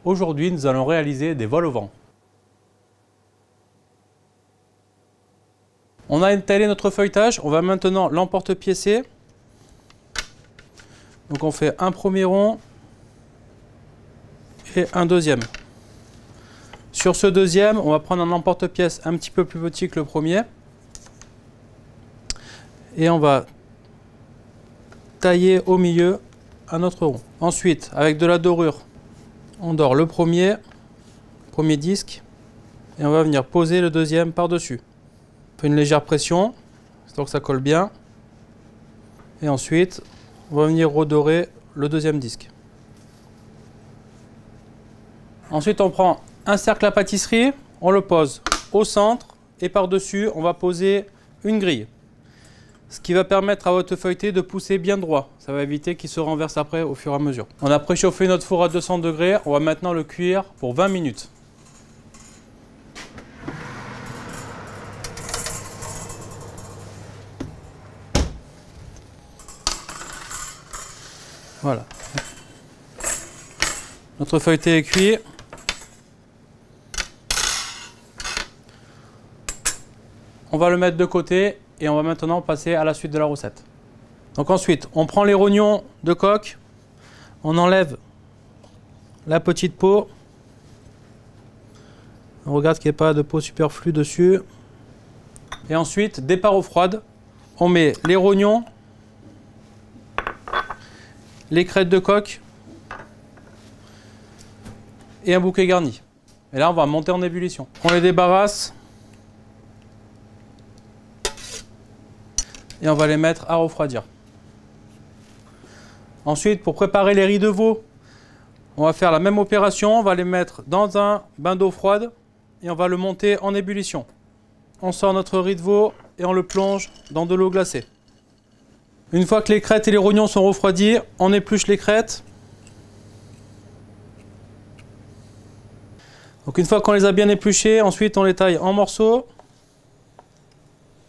Aujourd'hui, nous allons réaliser des vols au vent. On a étalé notre feuilletage, on va maintenant l'emporte-piécer. Donc on fait un premier rond et un deuxième. Sur ce deuxième, on va prendre un emporte-pièce un petit peu plus petit que le premier. Et on va tailler au milieu un autre rond. Ensuite, avec de la dorure, on dore le premier disque et on va venir poser le deuxième par-dessus. On fait une légère pression, histoire que ça colle bien. Et ensuite, on va venir redorer le deuxième disque. Ensuite, on prend un cercle à pâtisserie, on le pose au centre et par-dessus, on va poser une grille. Ce qui va permettre à votre feuilleté de pousser bien droit. Ça va éviter qu'il se renverse après au fur et à mesure. On a préchauffé notre four à 200 degrés, on va maintenant le cuire pour 20 minutes. Voilà. Notre feuilleté est cuit. On va le mettre de côté et on va maintenant passer à la suite de la recette. Donc ensuite, on prend les rognons de coque, on enlève la petite peau. On regarde qu'il n'y ait pas de peau superflue dessus. Et ensuite, départ eau froide, on met les rognons, les crêtes de coque et un bouquet garni. Et là, on va monter en ébullition. On les débarrasse et on va les mettre à refroidir. Ensuite, pour préparer les riz de veau, on va faire la même opération. On va les mettre dans un bain d'eau froide et on va le monter en ébullition. On sort notre riz de veau et on le plonge dans de l'eau glacée. Une fois que les crêtes et les rognons sont refroidis, on épluche les crêtes. Donc une fois qu'on les a bien épluchées, ensuite on les taille en morceaux.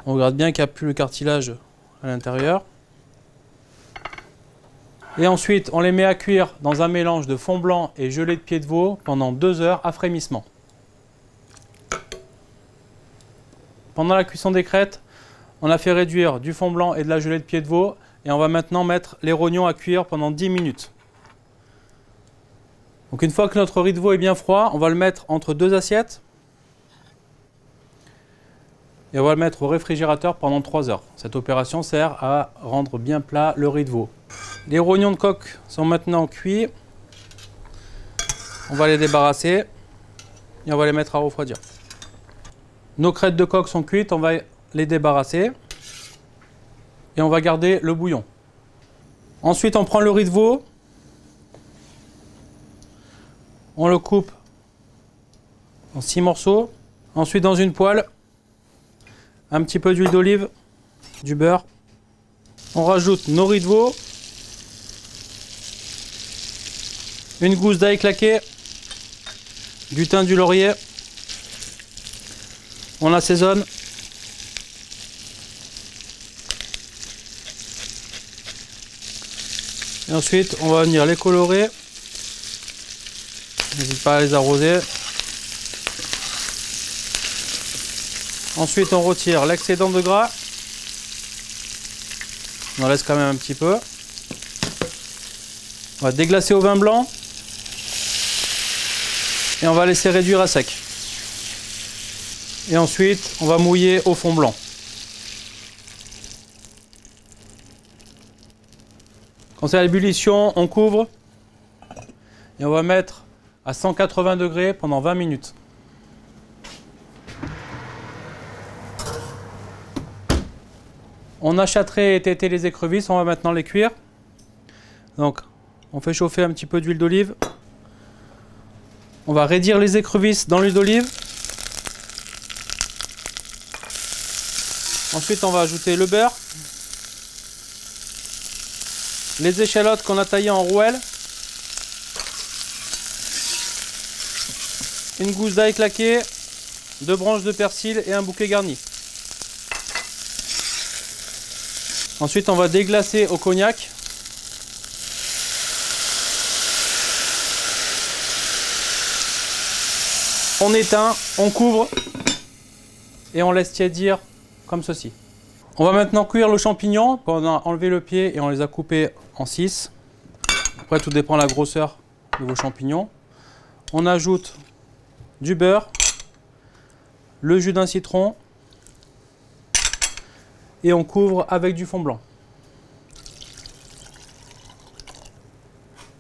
On regarde bien qu'il n'y a plus le cartilage à l'intérieur. Et ensuite on les met à cuire dans un mélange de fond blanc et gelée de pied de veau pendant 2 heures à frémissement. Pendant la cuisson des crêtes, on a fait réduire du fond blanc et de la gelée de pied de veau et on va maintenant mettre les rognons à cuire pendant 10 minutes. Donc une fois que notre riz de veau est bien froid, on va le mettre entre 2 assiettes et on va le mettre au réfrigérateur pendant 3 heures. Cette opération sert à rendre bien plat le riz de veau. Les rognons de coque sont maintenant cuits. On va les débarrasser et on va les mettre à refroidir. Nos crêtes de coque sont cuites, on va les débarrasser et on va garder le bouillon. Ensuite, on prend le riz de veau, on le coupe en 6 morceaux. Ensuite, dans une poêle, un petit peu d'huile d'olive, du beurre. On rajoute nos riz de veau, une gousse d'ail claqué, du thym, du laurier. On assaisonne. Et ensuite, on va venir les colorer. N'hésite pas à les arroser. Ensuite, on retire l'excédent de gras. On en laisse quand même un petit peu. On va déglacer au vin blanc. Et on va laisser réduire à sec. Et ensuite, on va mouiller au fond blanc. Quand c'est à l'ébullition, on couvre et on va mettre à 180 degrés pendant 20 minutes. On a châtré et tété les écrevisses, on va maintenant les cuire. Donc, on fait chauffer un petit peu d'huile d'olive. On va raidir les écrevisses dans l'huile d'olive. Ensuite, on va ajouter le beurre, les échalotes qu'on a taillées en rouelles, une gousse d'ail claqué, 2 branches de persil et un bouquet garni. Ensuite, on va déglacer au cognac. On éteint, on couvre et on laisse tiédir comme ceci. On va maintenant cuire le champignon. On a enlevé le pied et on les a coupés en 6. Après, tout dépend de la grosseur de vos champignons. On ajoute du beurre, le jus d'un citron et on couvre avec du fond blanc.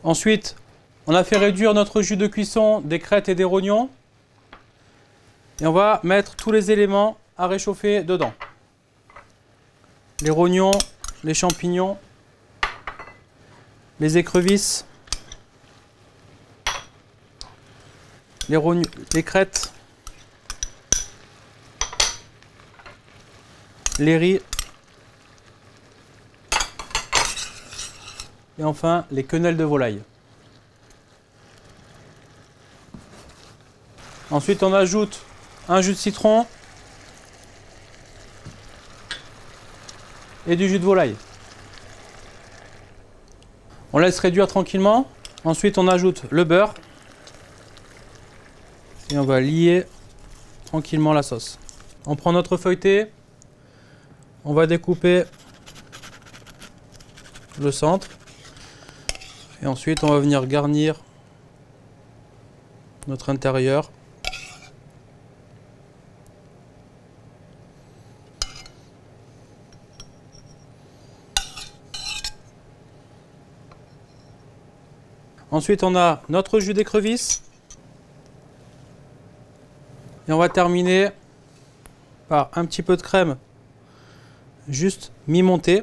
Ensuite, on a fait réduire notre jus de cuisson des crêtes et des rognons. Et on va mettre tous les éléments à réchauffer dedans. Les rognons, les champignons, les écrevisses, les crêtes, les riz et enfin les quenelles de volaille. Ensuite, on ajoute un jus de citron et du jus de volaille. On laisse réduire tranquillement. Ensuite, on ajoute le beurre et on va lier tranquillement la sauce. On prend notre feuilleté, on va découper le centre et ensuite on va venir garnir notre intérieur. Ensuite, on a notre jus d'écrevisse. Et on va terminer par un petit peu de crème, juste mi-montée,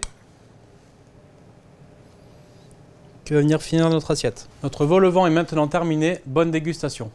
qui va venir finir notre assiette. Notre vol au vent est maintenant terminé. Bonne dégustation.